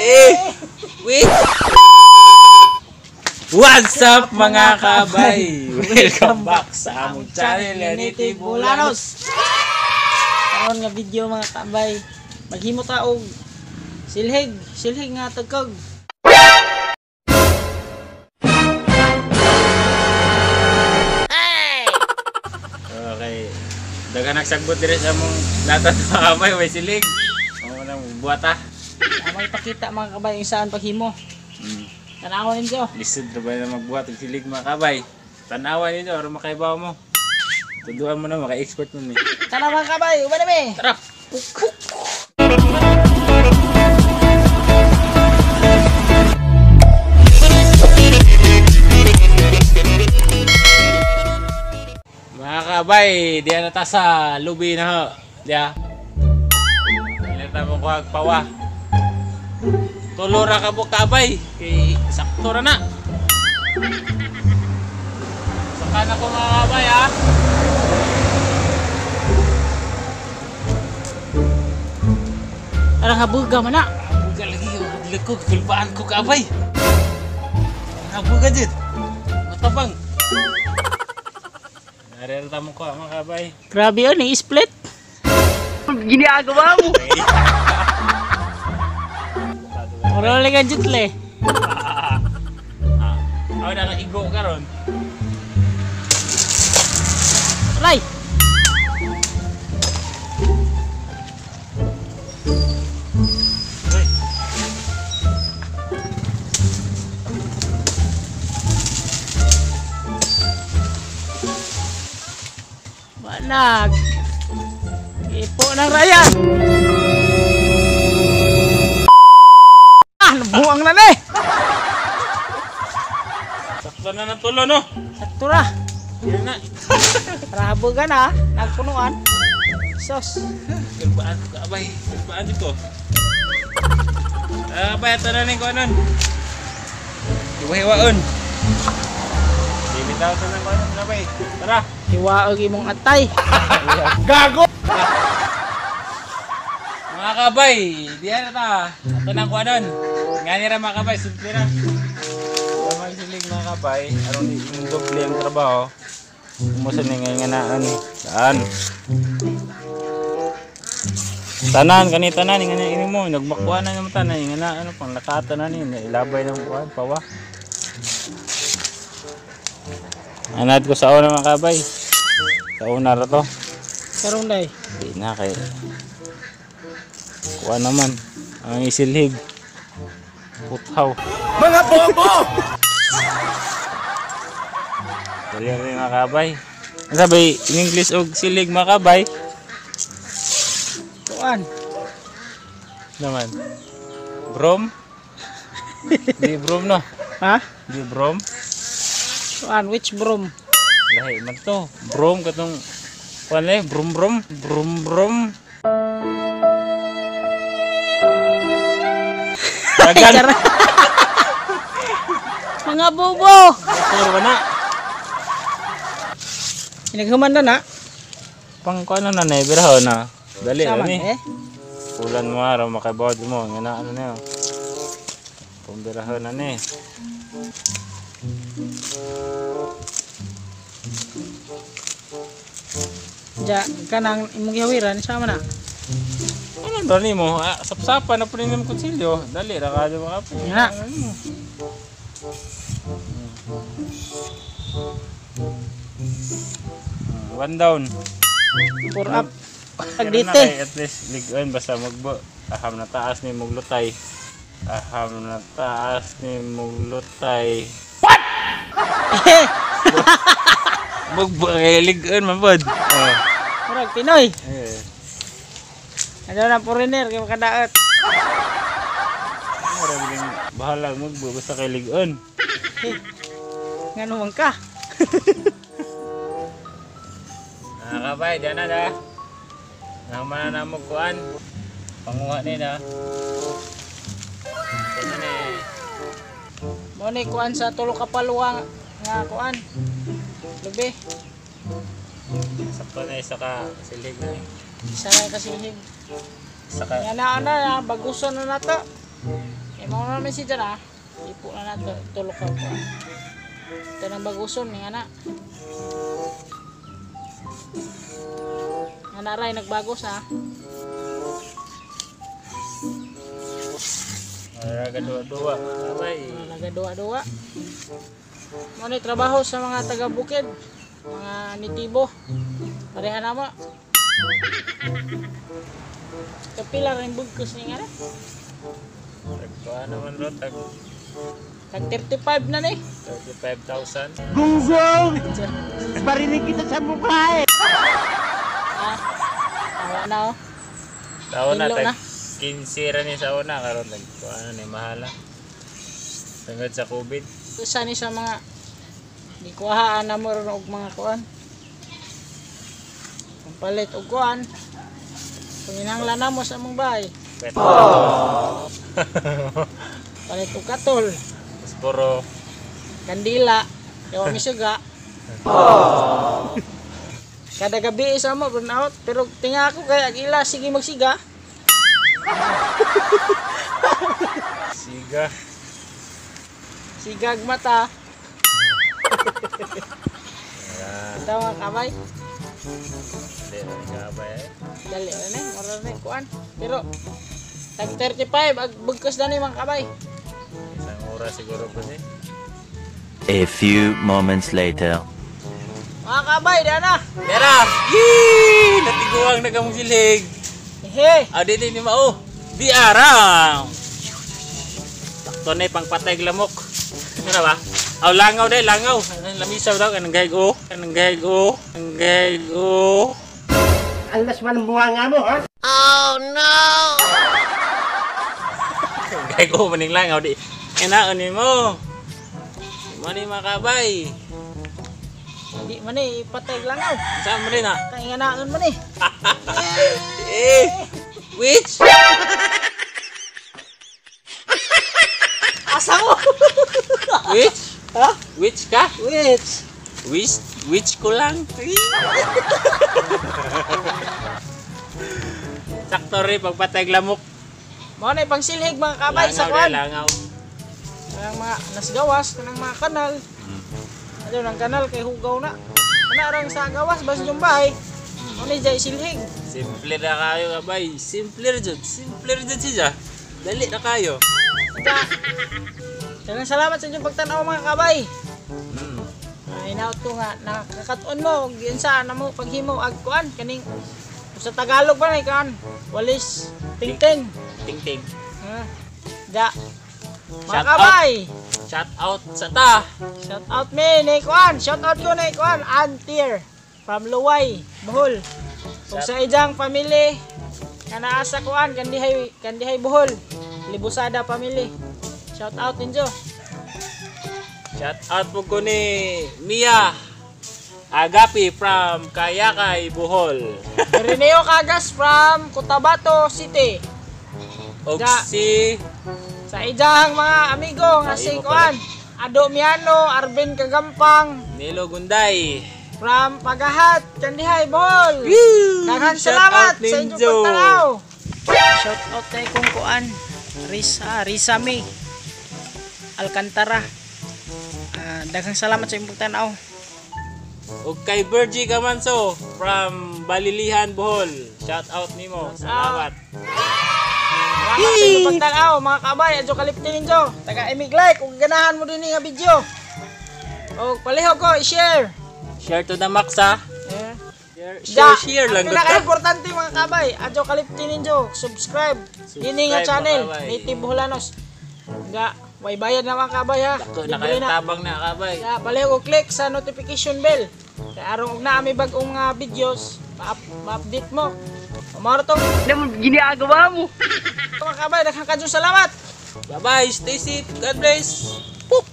Wait! What's up mga kabay? Welcome back sa among channel Unity Bulanos. Karon nga video mga kabay, maghimo ta og silhig nga tagkag. Okay. Daga nagsagbot dire sa among latat mga kabay, way silig. Amo nang buwata. May pakita mga kabay kung saan paghimo. Tanawan ninyo. Lisod na ba na magbuhat og silig mga kabay? Tanawan ninyo aron makaibaw mo. Tuduan mo na maka-expert mo ni. Tara mga kabay, uban na mi. Tara. Mga kabay, diyan na ta sa lubi na ho. Diya. Ilata mo ko pawa. Tulora ka po kabay. Kay sakto ra na. Saka na ko mga kabay ha. Ara habuga man na. Buga lagi yung hadlag ko. Kulpaan ko kabay. Buga dyan. Matapang. Narerata mo ko mga kabay. Grabe yun, i-split. Giniagawa mo. Marali ka jutle. Ako na igo ka ron. Aray! Banag! Ipo ng raya! Nabuang na eh! Sakto na ng tulo no? Sakto ra! Yan na. Rahabugan na, nagpunuan. Sos! Kulpaan ko kabay. Kulpaan dito. Kabay, ito na rin ko anon. Hiwa-hiwaon. Bibitaw ito na ko anon kabay. Tara! Hiwaog imong atay. Gago! Mga kabay, diyan na ta. Ito na ko anon. Nga nira mga kabay, simple na. Kung magsilig mga kabay, arong yung doble ang trabaho. Kumusta na nga naan. Saan? Tanan, kani tanan, nga na mo. Nagmakuha na naman tanan. Nga na, ano pang nakata na niya. Ilabay ng kuhan, pawa. Anad ko sa una mga kabay. Sa una na to. Karong day. Hindi na kay kuha naman ang isilhig. Puthaw. Mga bobo! Dali rin mga kabay. Ang sabi in English og silig mga kabay. Kuan. Naman. Brom? Di brom no? Ha? Di brom? Kuan, which broom? Lahi man to. Brom katong kuan le, brom brom, brom brom. Dagan. Mga bobo! Puro ba na? Inaghuman na na. Pang kuan na na, biraho na. Dali Saman ni. eh. Ulan mo araw makabawad mo. Nga na ano na yun. Pumbiraho na ni. Ja, kanang imong gihawiran sama na. Ano dali mo? Sapsapan na po rin ng konsilyo. Dali, rakado mga po. Nga. One down. Pour up. Pero na Pagdite. kay at least liguan basta magbo. Aham na taas ni muglutay. Aham na taas ni muglutay. What? Magbo kay liguan mabod. Murag Pinoy. Eh. Ano na foreigner kay makadaot. Maraming bahala magbo basta kay liguan. Ngano man ka? Nakakabay, dyan na da. Naman na magkuhan. Panguha nila. Ano na eh. Mo ni kuan sa tulo ka paluwang nga kuan. Lubi. Sakto na isa ka silig na eh. Isa na kasi hig. Saka Yan na baguson na nato. Kaya Mau namin si Jara. Ipo na nato tulok ka po. Ito nang baguson ni anak. Anak ray nagbagos ha. Nagaduwa-duwa. Kabay. Nagaduwa-duwa. Mo ni trabaho sa mga taga-bukid, mga nitibo. Pareha na mo. Kapila rin bugkos ni nga na. Tagpaan naman ro, tag Tag 35 na ni. 35,000. Gunggong! Barinig kita sa mukha eh! Ah, awa na oh. Taon na, Ilo tag na. 15 ra ni sa una, karon nagkuhaan ni mahala. Tungod sa COVID. Isa ni sa mga di kuhaan na mo ron og mga kuan. Kung palit og kuan. Panginahanglan na mo sa mong bahay. Pet. Palit og katol, Mas puro kandila, yawa mi suga. Kada gabi isa mo burn out, pero tinga ako kaya ila sige magsiga. siga. Sigag mata. Ayan. Ito mga kabay. Hindi na kabay eh. Dali na ni, mura na kuan. Pero tag 35 ag bugkos na ni mga kabay. Isang oras siguro po eh. A few moments later. Mga kabay, dana. Tara! Yee! Natiguang nagamusilig. Ehe. Ah, dito ni Mao. Di arang. Sakto na pang patay lamok. Ano ba? Aw langaw dai, langaw. Lamisaw daw kanang gaygo. Kanang gaygo. Ang gaygo. Alas man bunga nga mo, ha? Gaygo maning langaw di. Enaon ni mo. Mani makabay. Di man ni patay langaw. Saan mo rin ha? Kainganaon man ni. Eh! Witch! Asa mo? Witch? Ha? Witch ka? Witch. Witch ko lang. Sakto rin pagpatay lamok. Mao na pang silhig mga kabay sa Langaw kuan. dai, langaw. Kanang mga nasgawas, kanang mga kanal. Ano nang kanal kay hugaw na. Ana rang sa gawas bas yung bahay. Mao ni jay silhig. Simple na kayo kabay. Simple jud. Simple jud siya. Dali na kayo. Daghang salamat sa inyong pagtanaw mga kabay. Hmm. Ay naot ko nga nakakaton mo og sa na mo paghimo ag kuan kaning sa Tagalog ba ni kan walis tingting. Ting-ting. Ja. Mga Shout kabay. Shout out sa ta. Shout out me ni kuan. Shout out ko ni kuan Antier from Luway, Bohol. Ug sa ijang family kana asa kuan kandihay Bohol. Libusada family. Shout out ninyo. Shout out po ko ni Mia Agapi from Kayakay, Bohol. Reneo Cagas from Cotabato City. Og Ja. si Sa ijang mga amigo nga si Imo kuan Ado Miano, Arvin Kagampang Nilo Gunday. from Pagahat, Kandihay, Bohol. Daghang Shout salamat out sa inyong ninyo. pagtanaw. Shout out tayo kung kuan Risa May Alcantara. Daghang salamat sa inyong pagtanaw. Og kay Virgie Gamanso from Balilihan, Bohol. Shout out nimo. Salamat. Salamat sa inyong pagtanaw mga kabay. Adyo kaliptin ninyo. Taga imig like kung ganahan mo din nga video. O palihog ko i-share. Share to the max ha. Ja, Share lang ang gud ka. pinaka-importante mga kabay, adyo kaliptin ninyo, subscribe. Dini nga Subscribe, channel, mga kabay. Native Boholanos. Nga, way bayad na mga kabay ha. Ako Libre na kayo tabang na kabay. Kaya palihog o click sa notification bell. Kaya arong na kami bagong mga videos, ma-update mo. Umaro to. Ano ginagawa mo? Mga kabay, daghang kadyo salamat. Bye bye. Stay safe. God bless. Poop.